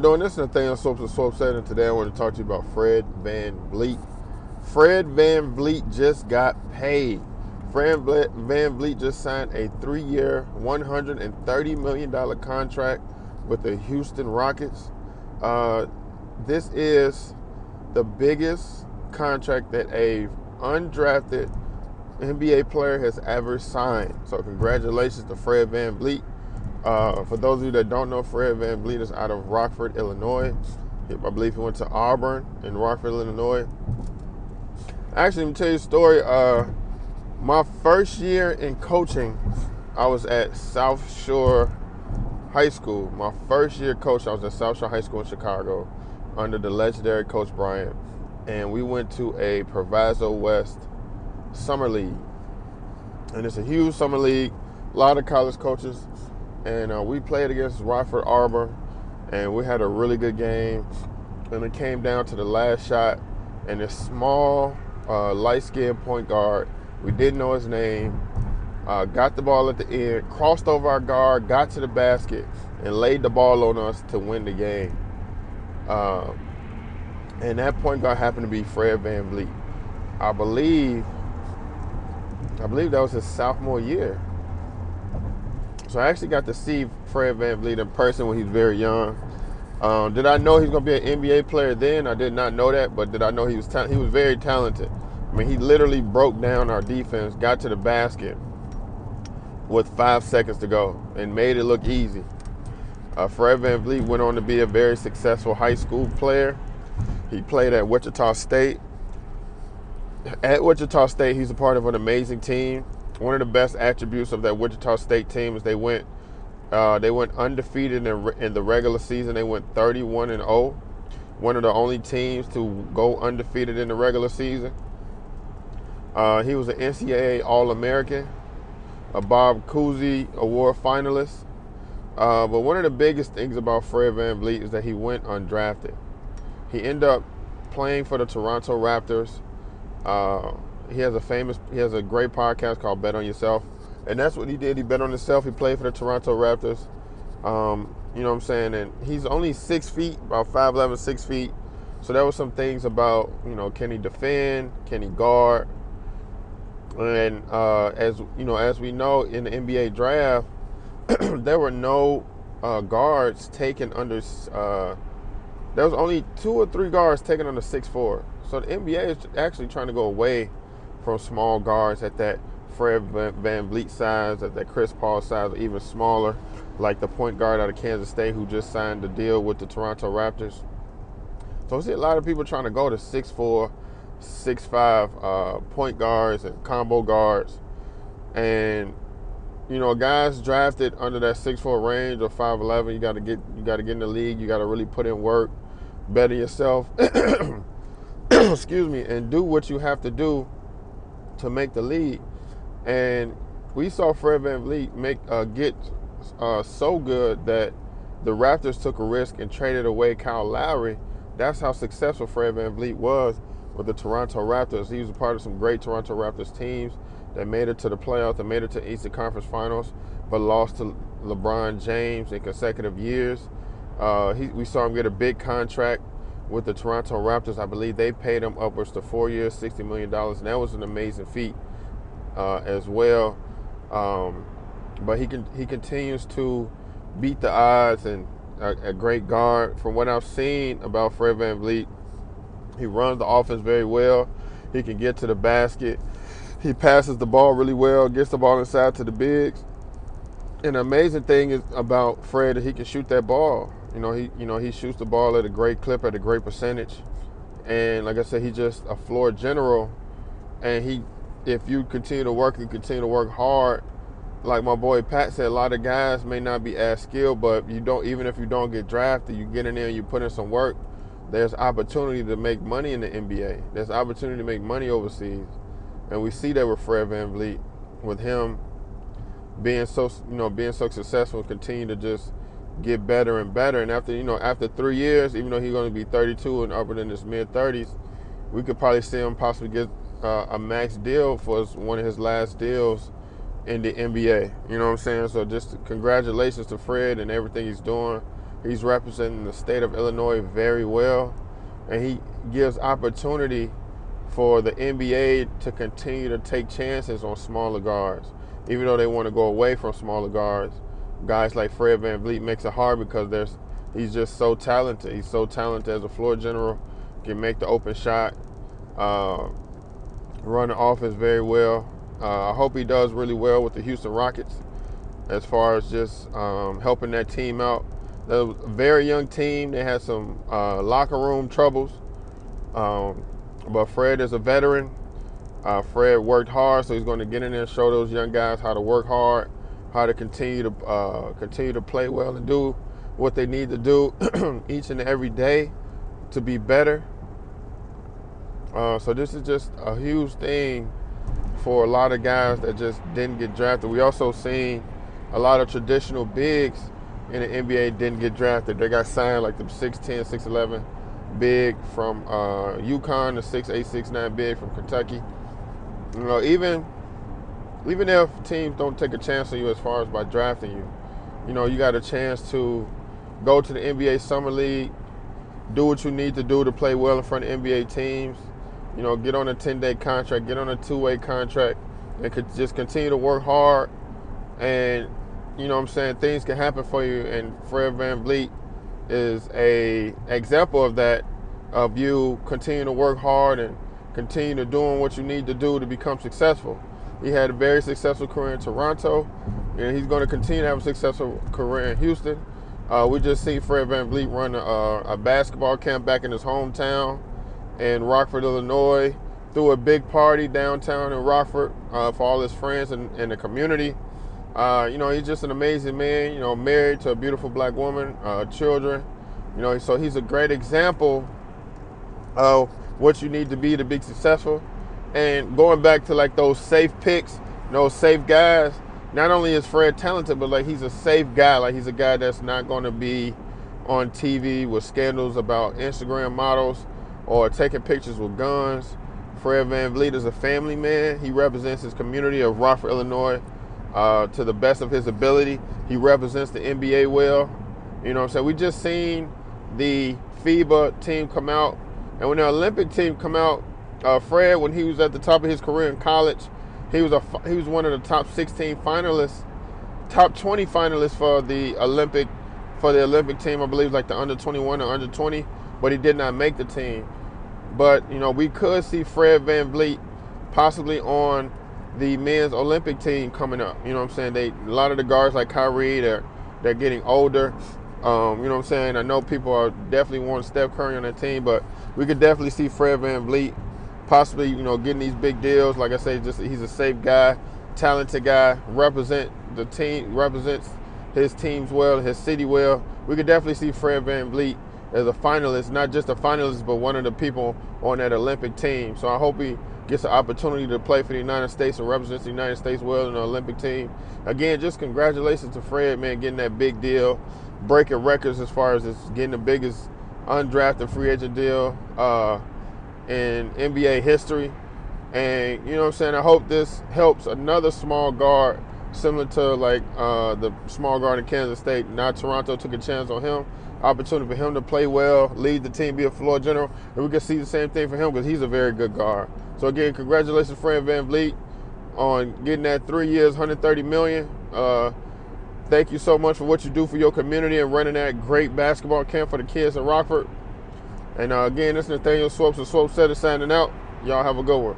Doing this and thing on Soaps and Soap Set, and today I want to talk to you about Fred VanVleet. Fred VanVleet just got paid. VanVleet just signed a 3-year, $130 million contract with the Houston Rockets. This is the biggest contract that a undrafted NBA player has ever signed. So congratulations to Fred VanVleet. For those of you that don't know, Fred VanVleet is out of Rockford, Illinois. I believe he went to Auburn in Rockford, Illinois. Actually, let me tell you a story. My first year in coaching, I was at South Shore High School. My first year coach, I was at South Shore High School in Chicago under the legendary Coach Bryant. And we went to a Proviso West Summer League. And it's a huge summer league, a lot of college coaches. And we played against Rockford Auburn, and we had a really good game. And it came down to the last shot, and this small, light-skinned point guard, we didn't know his name, got the ball at the end, crossed over our guard, got to the basket, and laid the ball on us to win the game. And that point guard happened to be Fred VanVleet. I believe that was his sophomore year. So I actually got to see Fred VanVleet in person when he was very young. Did I know he was going to be an NBA player then? I did not know that, but did I know he was very talented. I mean, he literally broke down our defense, got to the basket with 5 seconds to go, and made it look easy. Fred VanVleet went on to be a very successful high school player. He played at Wichita State. At Wichita State, he's a part of an amazing team. One of the best attributes of that Wichita State team is they went undefeated in the regular season. They went 31-0. One of the only teams to go undefeated in the regular season. He was an NCAA All-American, a Bob Cousy Award finalist. But one of the biggest things about Fred VanVleet is that he went undrafted. He ended up playing for the Toronto Raptors. He has a great podcast called Bet on Yourself, and that's what he did. He bet on himself. He played for the Toronto Raptors. You know what I'm saying? And he's only 6 feet, about 5'11", 6 feet. So there were some things about, can he defend? Can he guard? And as we know in the NBA draft, there were no guards taken under. There was only 2 or 3 guards taken under 6'4". So the NBA is actually trying to go away from small guards at that Fred VanVleet size, at that Chris Paul size, or even smaller, like the point guard out of Kansas State who just signed the deal with the Toronto Raptors. So I see a lot of people trying to go to 6'4", 6'5" point guards and combo guards. And guys drafted under that 6'4" range or 5'11", you got to get in the league. You got to really put in work, better yourself. Excuse me, and do what you have to do to make the league. And we saw Fred VanVleet get so good that the Raptors took a risk and traded away Kyle Lowry. That's how successful Fred VanVleet was with the Toronto Raptors. He was a part of some great Toronto Raptors teams that made it to the playoffs, that made it to Eastern Conference Finals, but lost to LeBron James in consecutive years. We saw him get a big contract with the Toronto Raptors. I believe they paid him upwards to 4 years, $60 million, and that was an amazing feat as well. But he continues to beat the odds, and a great guard. From what I've seen about Fred VanVleet, he runs the offense very well. He can get to the basket. He passes the ball really well, gets the ball inside to the bigs. And the amazing thing is about Fred is he can shoot that ball. He shoots the ball at a great clip, at a great percentage. And like I said, he's just a floor general. And if you continue to work and continue to work hard, like my boy Pat said, a lot of guys may not be as skilled, but even if you don't get drafted, you get in there and you put in some work, there's opportunity to make money in the NBA. There's opportunity to make money overseas. And we see that with Fred VanVleet, with him being so successful, continue to just get better and better. And after 3 years, even though he's going to be 32 and upper in his mid-30s, we could probably see him possibly get a max deal for one of his last deals in the NBA. You know what I'm saying? So just congratulations to Fred and everything he's doing. He's representing the state of Illinois very well, and he gives opportunity for the NBA to continue to take chances on smaller guards. Even though they want to go away from smaller guards, guys like Fred VanVleet makes it hard because he's just so talented. He's so talented as a floor general, can make the open shot, run the offense very well. I hope he does really well with the Houston Rockets as far as just helping that team out. They're a very young team. They had some locker room troubles. But Fred is a veteran. Fred worked hard, so he's going to get in there and show those young guys how to work hard, how to continue to play well and do what they need to do each and every day to be better. So this is just a huge thing for a lot of guys that just didn't get drafted. We also seen a lot of traditional bigs in the NBA didn't get drafted. They got signed like the 6'10", 6'11", big from UConn, the 6'8", 6'9" big from Kentucky. You know, even if teams don't take a chance on you as far as by drafting you, you know, you got a chance to go to the NBA Summer League, do what you need to do to play well in front of NBA teams. You know, get on a 10-day contract, get on a 2-way contract, and could just continue to work hard. And, you know what I'm saying, things can happen for you. And Fred VanVleet is a example of that, of you continue to work hard and continue to doing what you need to do to become successful. He had a very successful career in Toronto, and he's going to continue to have a successful career in Houston. We just seen Fred VanVleet run a basketball camp back in his hometown in Rockford, Illinois, threw a big party downtown in Rockford for all his friends and the community. You know, he's just an amazing man, you know, married to a beautiful black woman, children. You know, so he's a great example of what you need to be successful. And going back to like those safe picks, those safe guys, not only is Fred talented, but like he's a safe guy. Like he's a guy that's not going to be on TV with scandals about Instagram models or taking pictures with guns. Fred VanVleet is a family man. He represents his community of Rockford, Illinois, to the best of his ability. He represents the NBA well. You know what I'm saying? We just seen the FIBA team come out. And when the Olympic team come out, Fred, when he was at the top of his career in college, he was one of the top 16 finalists, top 20 finalists for the Olympic team. I believe like the under 21 or under 20, but he did not make the team. But you know, we could see Fred VanVleet possibly on the men's Olympic team coming up. You know what I'm saying? A lot of the guards like Kyrie, they're getting older. You know what I'm saying? I know people are definitely wanting Steph Curry on that team, but we could definitely see Fred VanVleet possibly, you know, getting these big deals. Like I say, just he's a safe guy, talented guy, represents his teams well, his city well. We could definitely see Fred VanVleet as a finalist, not just a finalist, but one of the people on that Olympic team. So I hope he gets an opportunity to play for the United States and represents the United States well in the Olympic team. Again, just congratulations to Fred, man, getting that big deal, breaking records as far as getting the biggest undrafted free agent deal in NBA history. And you know what I'm saying, I hope this helps another small guard similar to like the small guard in Kansas State. Now Toronto took a chance on him, opportunity for him to play well, lead the team, be a floor general, and we can see the same thing for him because he's a very good guard. So again, congratulations Fred VanVleet on getting that 3 years, $130 million. Thank you so much for what you do for your community and running that great basketball camp for the kids in Rockford. And again, this is Nathaniel Swopes of Swope Center signing out. Y'all have a good one.